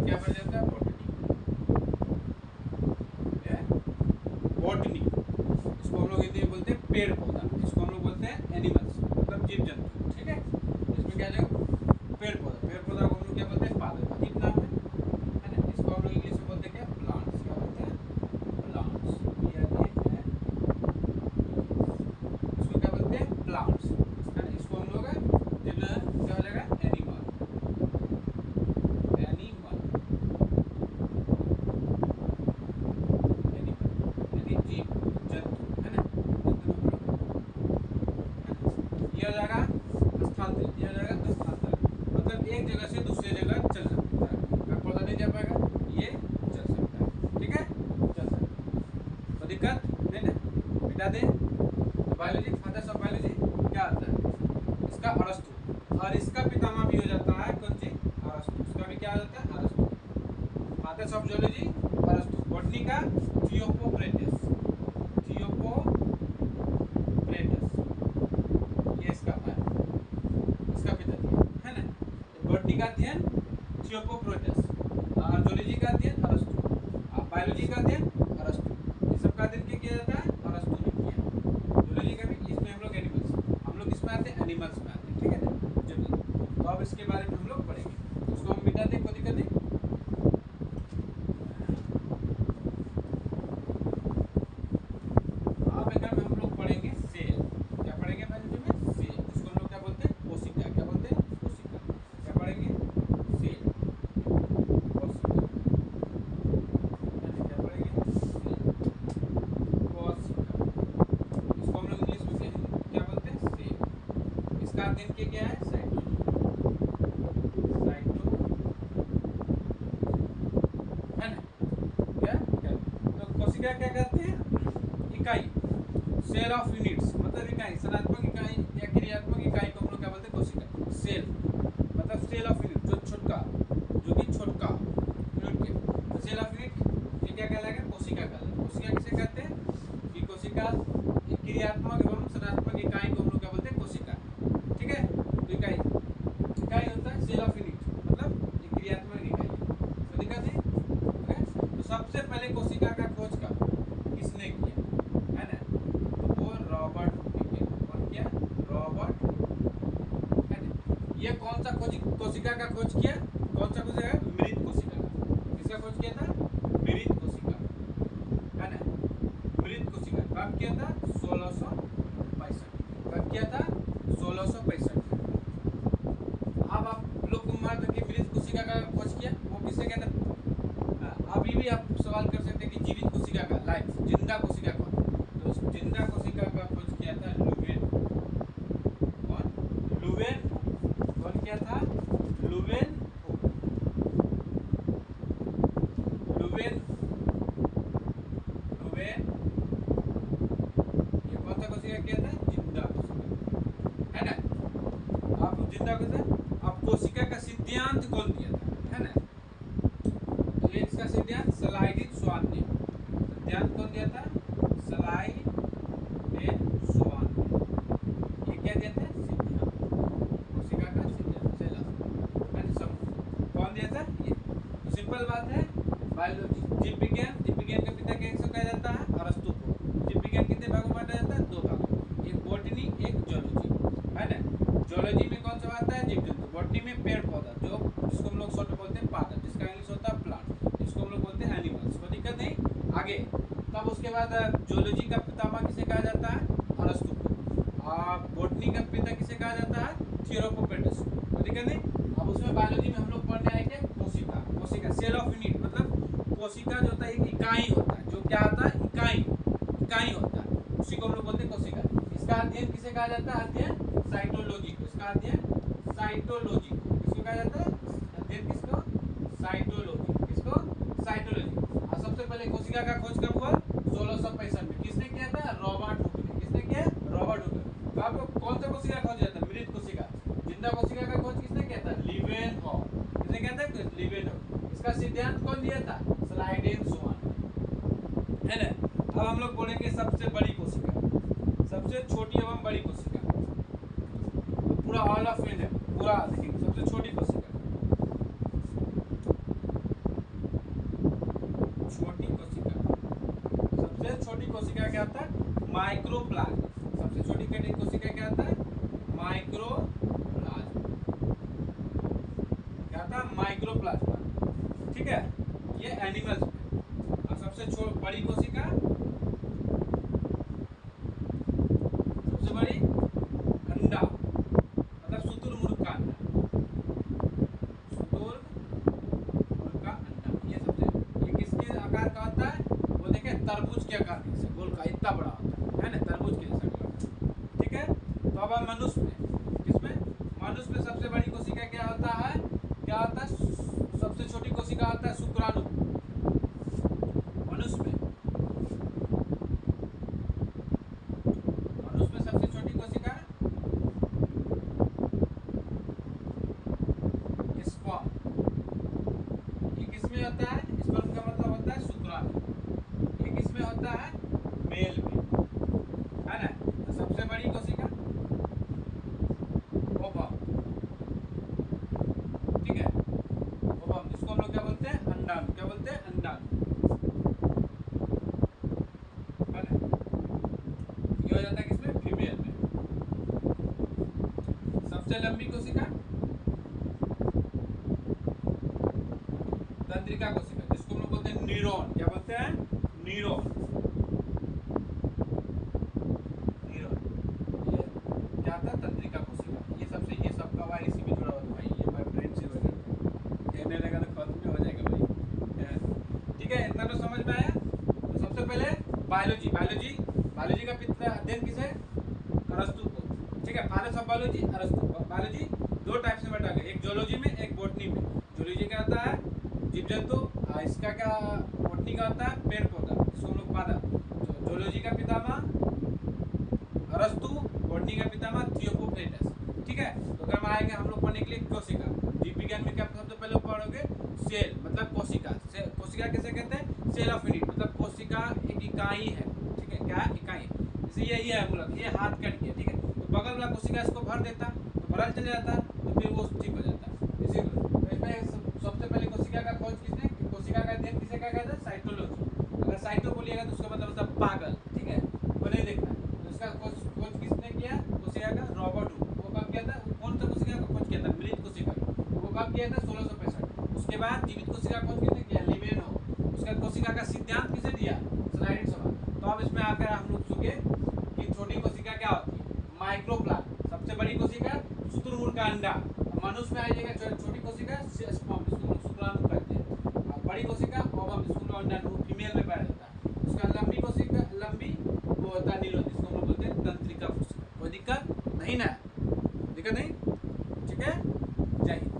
क्या पड़ जाता है? बॉटनी। इसको हम लोग हिंदी में बोलते हैं पेड़ पौधा, इसको हम लोग बोलते हैं एनिमल्स, मतलब जीव जंतु। ठीक है, इसमें क्या आ जाएगा? पेड़ पौधा। पेड़ पौधा को हम लोग क्या बोलते हैं? पादप। अजीब नाम है ना? इसको हम लोग इंग्लिश में बोलते हैं क्या? प्लांट्स। क्या बोलते हैं? प्लांट्स। इसको क्या बोलते हैं? प्लांट्स है ना? इसको हम लोग क्या हो जाएगा? एनिमल। एनिमल यानी जीव जंतु है ना? ये हो जाएगा स्थानांतरित। ये हो जाएगा स्थानांतरित, मतलब एक जगह से दूसरे जगह चलना। पेड़ पौधा नहीं जा पाएगा, ये चल सकता है। ठीक है, चल सकता है, तो दिक्कत नहीं ना? मिटा दे। बायोलॉजी, फादर्स ऑफ बायोलॉजी क्या आता है? इसका अरस्तु, और इसका पितामह भी हो जाता है कौन सी? अरस्तु। इसका भी क्या हो जाता है? अरस्तु। फादर्स ऑफ जियोलॉजी अरस्तु। बॉटनी का थियोपोक्रेटस। थियोपोक्रेटस ये इसका है, इसका पिता है ना? बॉटनी का अध्ययन थियोपोक्रेटस, और जियोलॉजी का अध्ययन अरस्तु, और बायोलॉजी का अध्ययन अरस्तु। ये सब का अध्ययन किया जाता है? अरस्तु ने किया। जियोलॉजी का भी, इसमें हम लोग एनिमल्स, हम लोग इसमें आते हैं एनिमल्स में आते हैं। ठीक है ना? जनरल। तो अब इसके बारे में हम लोग पढ़ेंगे, उसको हम मिटा दें, कोई दिक्कत नहीं। अब एक हम लोग पढ़ेंगे सेल। क्या पढ़ेंगे बायोलॉजी में? सेल, जिसको हम लोग क्या बोलते हैं? कोशिका। क्या बोलते हैं? कोशिका। क्या पढ़ेंगे? सेल, कोशिका। क्या पढ़ेंगे? सेल, कोशिका। इसको हम लोग इंग्लिश में क्या बोलते हैं? सेल। इसका अध्ययन क्या है? साइटोलॉजी। साइटो है ना? क्या तो कोशिका क्या कहते हैं? इकाई, सेल ऑफ यूनिट्स, मतलब इकाई, संरचनात्मक इकाई या क्रियात्मक इकाई को हम लोग क्या बोलते हैं? कोशिका। सेल मतलब सेल ऑफ यूनिट, जो छोटका, जो कि छोटका यूनिट के, तो सेल ऑफ यूनिट ये क्या कहलाएगा? कोशिका कहलाएगा। कोशिका किसे कहते हैं? कि कोशिका एक क्रियात्मक एवं संरचनात्मक इकाई को हम लोग क्या बोलते हैं? कोशिका। ठीक है, तो इकाई, इकाई होता है सेल ऑफ यूनिट, मतलब एक क्रियात्मक इकाई। तो दिक्कत है? तो सबसे पहले कोशिका का खोज किसने किया है ना? तो वो रॉबर्ट हुक ने किया। कौन किया? रॉबर्ट हुक है ना? ये कौन सा कोशिका का खोज किया? कौन सा कोशिका? मृत कोशिका का। किसका खोज किया था? मृत कोशिका है ना? मृत कोशिका कब किया था? 1665। कब किया था? 1665। अब आप लोग को मान कि मृत कोशिका का खोज किया, वो किसने किया था? अभी भी आप सवाल कर सकते हैं कि जीवित कोशिका का, लाइफ, जिंदा कोशिका कौन? तो उस जिंदा कोशिका का खोज किया था लुवेन। कौन? लुवेन। कौन किया था? लुवेन। लुवेन, लुवेन ये कौन सा कोशिका किया था? जिंदा कोशिका है ना? आप जिंदा कोशिका, अब कोशिका का सिद्धांत कौन दिया था? है ना? तो इसका सिद्धांत स्लाइडिन स्वान ने। सिद्धांत कौन दिया था? स्लाइडेन स्वान। ये क्या दिया था? सिद्धांत, कोशिका का सिद्धांत, चला है ना? सब कौन दिया था? ये तो सिंपल बात है। बायोलॉजी, जीव विज्ञान, जीव विज्ञान का पिता किसे कहा जाता है? अरस्तु को। जीव विज्ञान कितने भागों में बांटा जाता है? 2 भागों, एक बॉटनी, एक जियोलॉजी है ना? जियोलॉजी में कौन सा आता है? जीव जंतु। बॉटनी में पेड़ पौधा, जो जिसको हम लोग शॉर्ट में बोलते हैं पादप, जिसका इंग्लिश होता है प्लांट, इसको हम लोग बोलते हैं एनिमल्स। कोई दिक्कत नहीं, आगे। तब उसके बाद जियोलॉजी का पितामह किसे कहा जाता है? अरस्तु को। और बॉटनी का पिता किसे कहा जाता है? थियोपोक्रेटस। कोई दिक्कत नहीं। अब उसमें बायोलॉजी में हम लोग पढ़ने आएंगे कोशिका। कोशिका सेल ऑफ यूनिट, मतलब कोशिका जो होता है एक इकाई होता है, जो क्या होता है? इकाई, इकाई होता है, उसी को हम लोग बोलते हैं कोशिका। इसका अध्ययन किसे कहा जाता है? अध्ययन साइटोलॉजी को। इसका अध्ययन साइटोलॉजी को किसको कहा जाता है? अध्ययन किसको? साइटोलॉजी। किसको? साइटोलॉजी। और सबसे पहले कोशिका का खोज कब हुआ? 1665 में। किसने किया था? रॉबर्ट हुक ने। किसने किया? रॉबर्ट हुक ने। आपको कौन सा कोशिका खोज जाता है? मृत कोशिका। जिंदा कोशिका का खोज किसने किया था? लीवेनहॉफ। किसने किया था? लीवेनहॉफ। इसका सिद्धांत कौन दिया था? स्लाइडेन स्वान है ना? अब हम लोग बोलेंगे सबसे बड़ी कोशिका, सबसे छोटी एवं बड़ी कोशिका। पूरा ऑल ऑफ है, पूरा देखेंगे। सबसे छोटी कोशिका, छोटी कोशिका, सबसे छोटी कोशिका क्या होता है? माइक्रोप्लाज्म। सबसे छोटी कोशिका क्या होता है? माइक्रोप्लाज्म। क्या होता है? माइक्रोप्लाज्म। ठीक है, ये एनिमल्स में। और सबसे बड़ी कोशिका, सबसे बड़ी अंडा, मतलब शुतुरमुर्ग का अंडा, शुतुरमुर्ग का अंडा। ये किसके आकार का होता है? वो देखें, तरबूज के आकार का, गोल का, इतना बड़ा होता है ना, तरबूज के जैसा गोल। ठीक है, तो अब मनुष्य में, किसमें? मनुष्य में सबसे बड़ी कोशिका क्या होता है? क्या होता है? सबसे छोटी कोशिका होता है शुक्राणु। मनुष्य में सबसे छोटी कोशिका स्पर्म। ये किसमें होता है? स्पर्म का मतलब होता है शुक्राणु। ये किसमें होता है? मेल में, है ना। तो सबसे बड़ी कोशिका ओवम। ठीक है, ओवम, जिसको हम लोग क्या बोलते हैं? अंडाणु। क्या बोलते हैं? अंडाणु, है ना। ये हो जाता है किसमें? फीमेल में। सबसे लंबी कोशिका तंत्रिका कोशिका, जिसको हम लोग बोलते हैं न्यूरॉन। क्या बोलते हैं? न्यूरॉन। न्यूरॉन, ये क्या था? तंत्रिका कोशिका। ये सबका वाई इसी में जुड़ा हुआ है भाई। ये मैं ब्रेन से कहने लगा तो खत्म हो जाएगा भाई। ठीक है, इतना तो समझ में आया। तो सबसे पहले बायोलॉजी का पिता अध्ययन किसे? अरस्तु को। ठीक है, फादर्स ऑफ बायोलॉजी अरस्तु। बायोलॉजी दो टाइप से बटा गया, एक जूलॉजी में, एक बॉटनी में। जूलॉजी क्या होता है? जीव जंतु। इसका क्या? बॉटनी का होता है? पेड़ पौधा, जिसको हम लोग फादर। जूलॉजी का पितामह अरस्तु, बॉटनी का पितामह थियोपोफ्रेटस। ठीक है, तो अगर हम आएंगे हम लोग पढ़ने के लिए कोशिका। जीव विज्ञान में क्या सबसे पहले पढ़ोगे? सेल, मतलब कोशिका। कोशिका किसे कहते हैं? सेल ऑफ यूनिट, मतलब कोशिका एक इकाई है। ठीक है, क्या इकाई? जैसे यही है मूलक, ये हाथ कट गया। ठीक है, तो बगल वाला कोशिका इसको भर देता, तो भरल चले जाता, तो फिर वो ठीक हो जाता। इसी तो इसमें सबसे पहले कोशिका का खोज किसने? कोशिका का अध्ययन किसे कहा जाता है? साइटोलॉजी। अगर साइटो बोलिएगा तो उसका मतलब होता है पागल। ठीक है, वो नहीं देखना। तो इसका खोज किसने किया? कोशिका का रॉबर्ट हुक। वो कब किया था? कौन सा कोशिका का खोज किया था? मृत कोशिका। वो कब किया था? 1665। उसके बाद जीवित कोशिका खोज किसने किया? लिवेनो। उसका कोशिका का सिद्धांत किसे दिया? स्लाइडिंग सवाल। तो अब इसमें आकर हम लोग सुनिए कि छोटी कोशिका क्या होती है? माइक्रोप्लाज्म। सबसे बड़ी कोशिका शुतुरमुर्ग का अंडा। मनुष्य में आइएगा, छोटी कोशिका स्पर्म, जिसको हम शुक्राणु कहते हैं। और बड़ी कोशिका ओवम, जिसको अंडाणु, फीमेल में पाया जाता है। उसका लंबी कोशिका, लंबी वो होता है न्यूरॉन, जिसको हम लोग बोलते हैं तंत्रिका कोशिका। कोई दिक्कत नहीं ना? दिक्कत नहीं? ठीक है, जय हिंद।